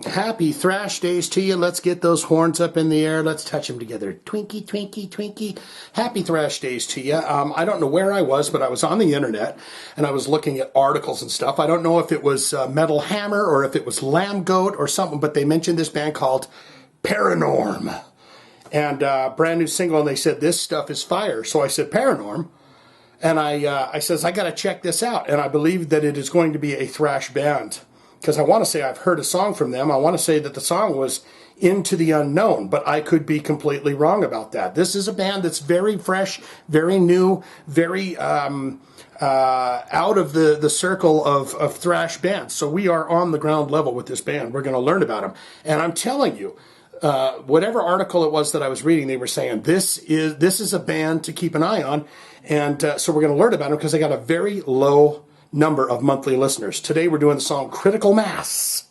Happy thrash days to you. Let's get those horns up in the air. Let's touch them together. Twinkie, twinkie, twinkie. Happy thrash days to you. I don't know where I was, but I was on the internet and I was looking at articles and stuff. I don't know if it was Metal Hammer or if it was Lamb Goat or something, but they mentioned this band called Paranorm. And brand new single, and they said, this stuff is fire. So I said, Paranorm. And I says, I got to check this out. And I believe that it is going to be a thrash band. Because I want to say I've heard a song from them. I want to say that the song was Into the Unknown, but I could be completely wrong about that. This is a band that's very fresh, very new, very out of the circle of thrash bands. So we are on the ground level with this band. We're going to learn about them. And I'm telling you, whatever article it was that I was reading, they were saying this is a band to keep an eye on. And so we're going to learn about them because they got a very low number of monthly listeners. Today we're doing the song Critical Mass.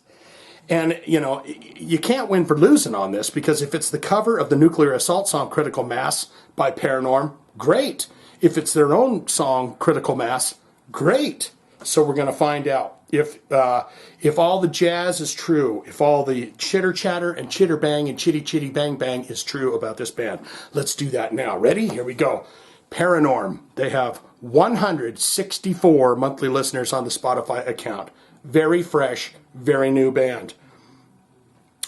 And, you know, you can't win for losing on this, because if it's the cover of the Nuclear Assault song Critical Mass by Paranorm, great. If it's their own song Critical Mass, great. So we're going to find out if all the jazz is true, if all the chitter chatter and chitter bang and chitty chitty bang bang is true about this band. Let's do that now. Ready? Here we go. Paranorm. They have 164 monthly listeners on the Spotify account. Very fresh, very new band.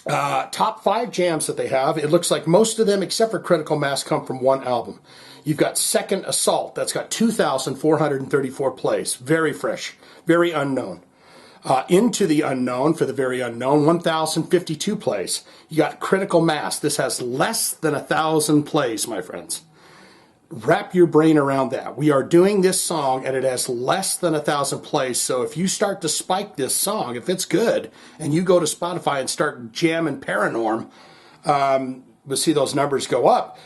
Top 5 jams that they have, it looks like most of them, except for Critical Mass, come from one album. You've got Second Assault. That's got 2,434 plays. Very fresh, very unknown. Into the Unknown, for the very unknown, 1,052 plays. You got Critical Mass. This has less than 1,000 plays, my friends. Wrap your brain around that. We are doing this song and it has less than 1,000 plays. So if you start to spike this song, if it's good, and you go to Spotify and start jamming Paranorm, we'll see those numbers go up.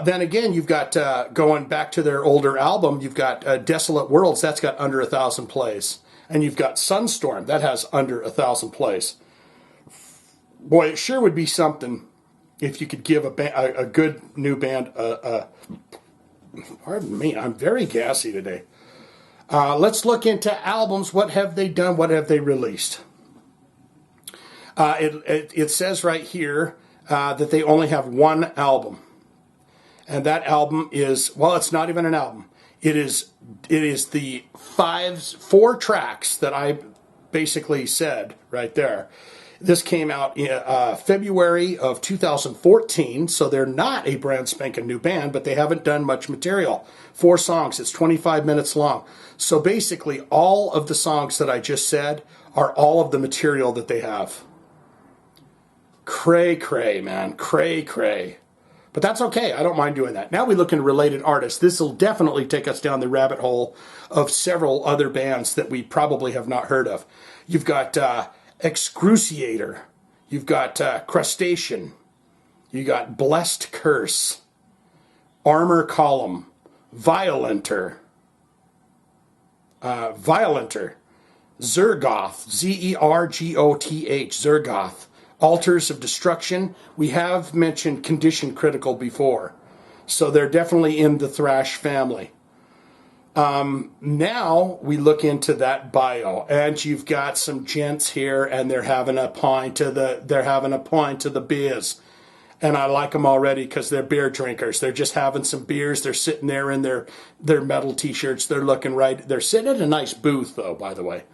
Then again, you've got, going back to their older album, you've got Desolate Worlds. That's got under 1,000 plays. And you've got Sunstorm. That has under 1,000 plays. Boy, it sure would be something if you could give a good new band pardon me, I'm very gassy today. Let's look into albums. What have they done? What have they released? It says right here that they only have one album. And that album is, well, it's not even an album. It is the 4 tracks that I basically said right there. This came out in February of 2014, so they're not a brand spanking new band, but they haven't done much material. 4 songs, it's 25 minutes long. So basically, all of the songs that I just said are all of the material that they have. Cray, man, cray. But that's okay, I don't mind doing that. Now we look into related artists. This will definitely take us down the rabbit hole of several other bands that we probably have not heard of. You've got Excruciator, you've got Crustacean, you got Blessed Curse, Armor Column, Violenter, Zergoth, Zergoth, Zergoth, Altars of Destruction. We have mentioned Condition Critical before, so they're definitely in the thrash family. Now we look into that bio, and you've got some gents here, and they're having a pint to the beers, and I like them already because they're beer drinkers. They're just having some beers. They're sitting there in their metal t-shirts. They're looking right. They're sitting at a nice booth, though, by the way,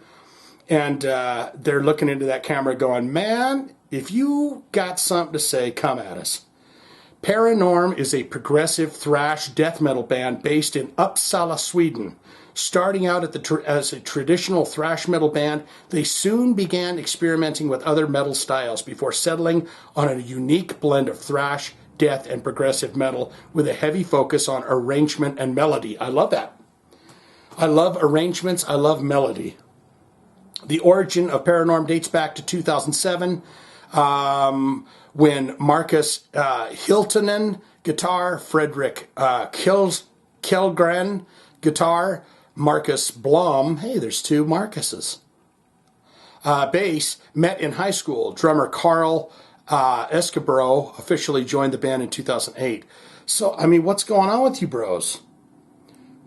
and they're looking into that camera, going, "Man, if you got something to say, come at us." Paranorm is a progressive thrash death metal band based in Uppsala, Sweden. Starting out as a traditional thrash metal band, they soon began experimenting with other metal styles before settling on a unique blend of thrash, death, and progressive metal with a heavy focus on arrangement and melody. I love that. I love arrangements. I love melody. The origin of Paranorm dates back to 2007. When Marcus Hiltonen, guitar, Fredrik Kjellgren, guitar, Marcus Blom, hey, there's 2 Marcuses, bass, met in high school. Drummer Carl Escabro officially joined the band in 2008. So, I mean, what's going on with you bros?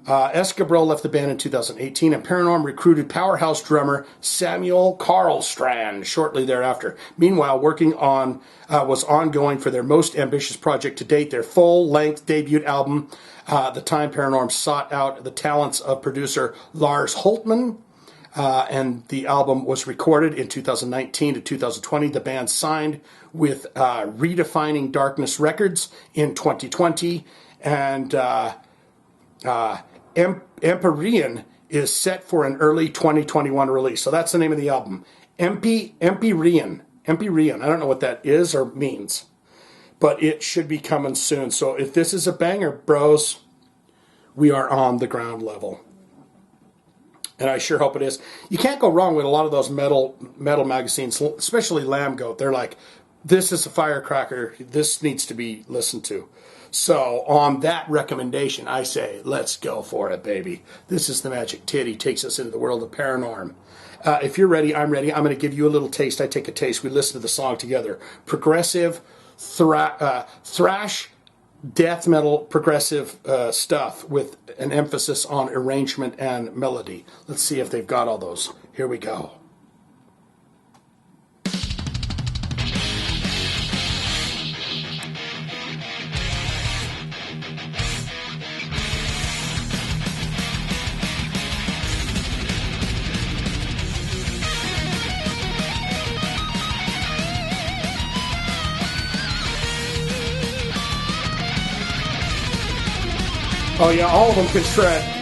Escobar left the band in 2018, and Paranorm recruited powerhouse drummer Samuel Karlstrand shortly thereafter. Meanwhile, working on was ongoing for their most ambitious project to date, their full-length debut album. At the time, Paranorm sought out the talents of producer Lars Holtman, and the album was recorded in 2019 to 2020. The band signed with Redefining Darkness Records in 2020, and Empyrean is set for an early 2021 release. So that's the name of the album. Empyrean. Empyrean. I don't know what that is or means, but it should be coming soon. So if this is a banger, bros, we are on the ground level. And I sure hope it is. You can't go wrong with a lot of those metal magazines, especially Lamb Goat. They're like, this is a firecracker. This needs to be listened to. So on that recommendation, I say, let's go for it, baby. This is the Magic Titty. Takes us into the world of Paranorm. If you're ready, I'm ready. I'm going to give you a little taste. I take a taste. We listen to the song together. Progressive, thrash, death metal, progressive stuff with an emphasis on arrangement and melody. Let's see if they've got all those. Here we go. Oh yeah, all of them can shred.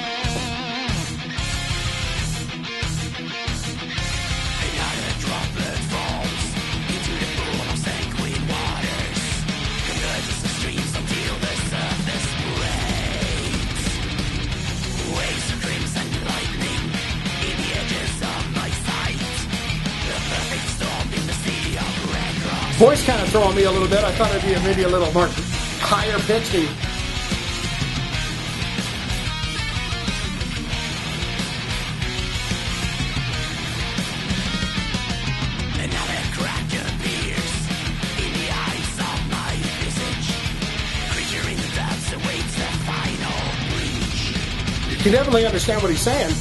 Voice kind of throwing me a little bit. I thought it'd be maybe a little more higher pitched. You definitely understand what he's saying.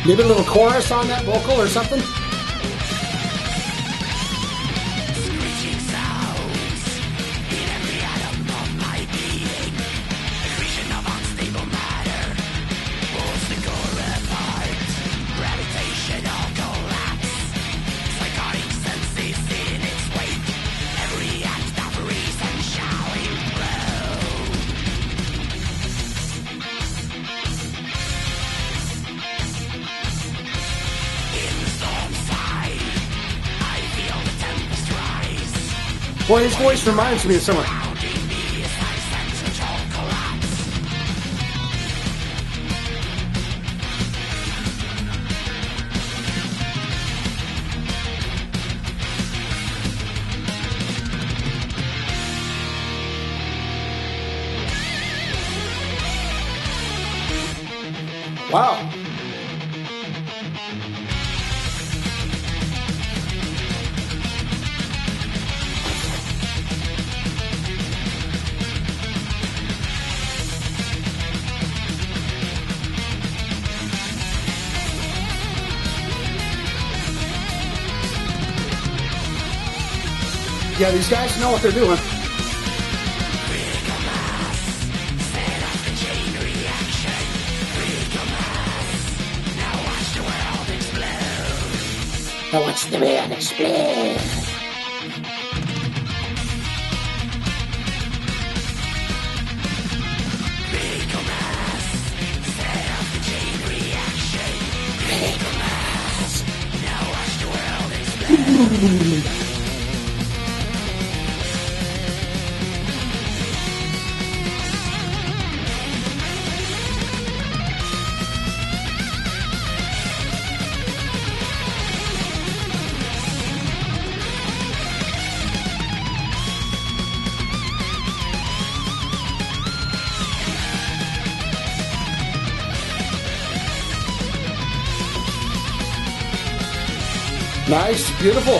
Maybe a little chorus on that vocal or something? Boy, his voice reminds me of someone. Wow. Yeah, these guys know what they're doing. Now watch the world explode. Nice, beautiful.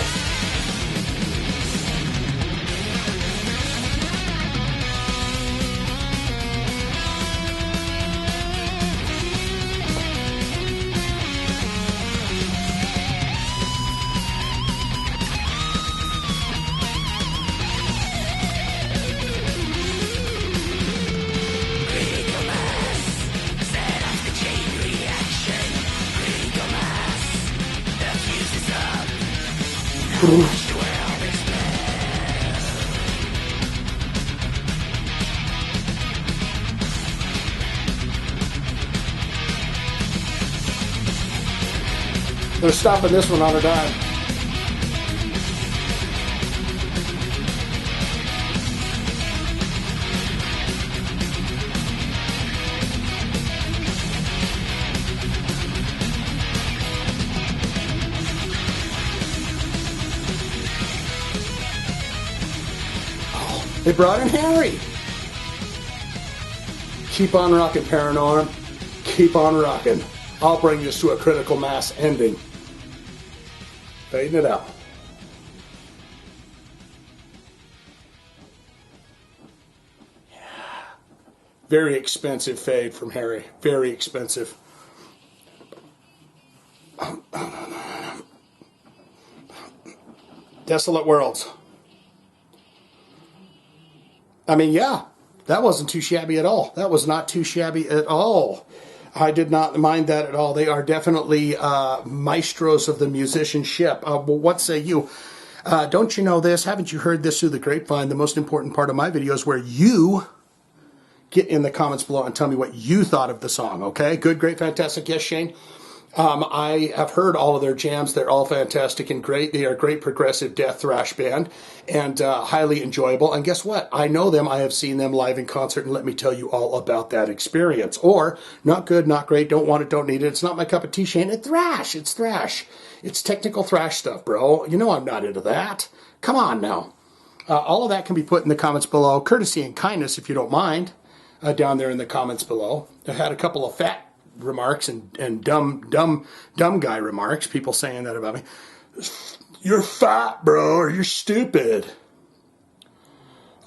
They're stopping this one on a dime. They brought in Harry. Keep on rocking, Paranorm. Keep on rocking. I'll bring this to a critical mass ending. Fading it out. Yeah. Very expensive fade from Harry. Very expensive. Desolate Worlds. I mean, yeah, that wasn't too shabby at all. That was not too shabby at all. I did not mind that at all. They are definitely maestros of the musicianship. Well, what say you? Don't you know this? Haven't you heard this through the grapevine? The most important part of my video is where you get in the comments below and tell me what you thought of the song, okay? Good, great, fantastic. Yes, Shane? I have heard all of their jams. They're all fantastic and great. They are a great progressive death thrash band and highly enjoyable. And guess what? I know them. I have seen them live in concert, and let me tell you all about that experience. Or, not good, not great, don't want it, don't need it. It's not my cup of tea, Shane. It's thrash. It's thrash. It's technical thrash stuff, bro. You know I'm not into that. Come on now. All of that can be put in the comments below, courtesy and kindness, if you don't mind, down there in the comments below. I had a couple of fat remarks and dumb guy remarks, people saying that about me. You're fat, bro, or you're stupid.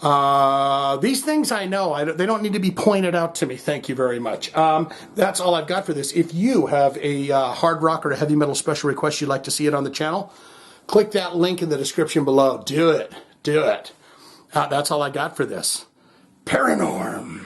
These things I know. They don't need to be pointed out to me. Thank you very much. That's all I've got for this. If you have a hard rock or a heavy metal special request you'd like to see it on the channel, click that link in the description below. Do it. Do it. That's all I got for this. Paranorm.